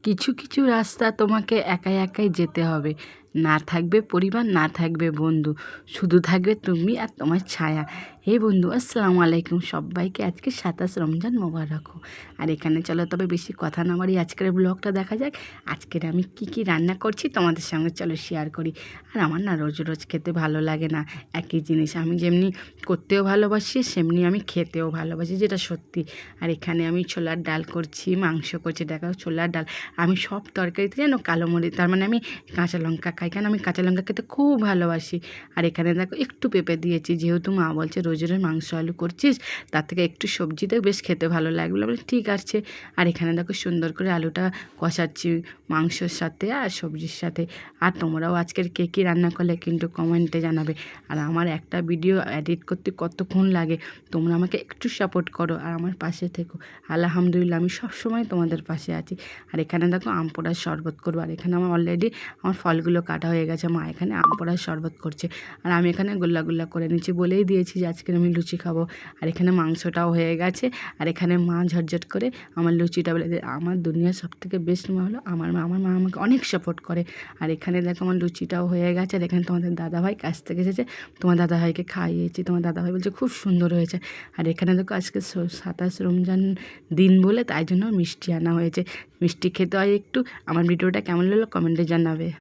কিছু কিছু রাস্তা তোমাকে একাই একাই যেতে হবে। না থাকবে পরিবার, না থাকবে বন্ধু, শুধু থাকবে তুমি আর তোমার ছায়া। হে বন্ধু, আসসালামু আলাইকুম। সবাইকে আজকে 27 রমজান মোবারক হোক। আর এখানে চলো তবে বেশি কথা না বাড়ি আজকের ব্লগটা দেখা যাক। আজকের আমি কি কি রান্না করছি তোমাদের সঙ্গে চলো শেয়ার করি। আর আমার না রোজ রোজ খেতে ভালো লাগে না একই জিনিস। আমি যেমনি করতেও ভালোবাসি সেমনি আমি খেতেও ভালোবাসি, যেটা সত্যি। আর এখানে আমি ছোলার ডাল করছি, মাংস করছি। দেখো ছোলার ডাল আমি সব তরকারিতে যেন কালো মরিচ, তার মানে আমি কাঁচা লঙ্কা খাই, কারণ আমি কাঁচা লঙ্কা খেতে খুব ভালোবাসি। আর এখানে দেখো একটু পেঁপে দিয়েছি, যেহেতু মা বলছে রোজ রোজ মাংস আলু করছিস, তার থেকে একটু সবজিতে বেশ খেতে ভালো লাগবে। বলে ঠিক আছে। আর এখানে দেখো সুন্দর করে আলুটা কষাচ্ছি মাংসর সাথে আর সবজির সাথে। আর তোমরাও আজকের কে কী রান্না করলে কিন্তু কমেন্টে জানাবে। আর আমার একটা ভিডিও এডিট করতে কতক্ষণ লাগে, তোমরা আমাকে একটু সাপোর্ট করো আর আমার পাশে থেকো। আলহামদুলিল্লাহ, আমি সবসময় তোমাদের পাশে আছি। আর এখানে দেখো আম পোড়ার শরবত করবো। আর এখানে আমার অলরেডি আমার ফলগুলো কাটা হয়ে গেছে, মা এখানে আম পোড়ার শরবত করছে। আর আমি এখানে গোল্লা গোল্লা করে নিচ্ছি, বলেই দিয়েছি যে আজকে আমি লুচি খাবো। আর এখানে মাংসটাও হয়ে গেছে। আর এখানে মা ঝটঝট করে আমার লুচিটা বলে দেয়। আমার দুনিয়ার সবথেকে বেস্ট মা হলো আমার মা। আমার মা আমাকে অনেক সাপোর্ট করে। আর এখানে দেখো আমার লুচিটাও হয়ে গেছে। আর এখানে তোমাদের দাদাভাই কাছ থেকে এসেছে, তোমার দাদাভাইকে খাইয়েছি। তোমার দাদাভাই বলছে খুব সুন্দর হয়েছে। আর এখানে দেখো আজকে 27 রমজান দিন বলে তাই জন্য মিষ্টি আনা হয়েছে। মিষ্টি খেতে হয় একটু। আমার ভিডিওটা কেমন লাগলো কমেন্টে জানাবে।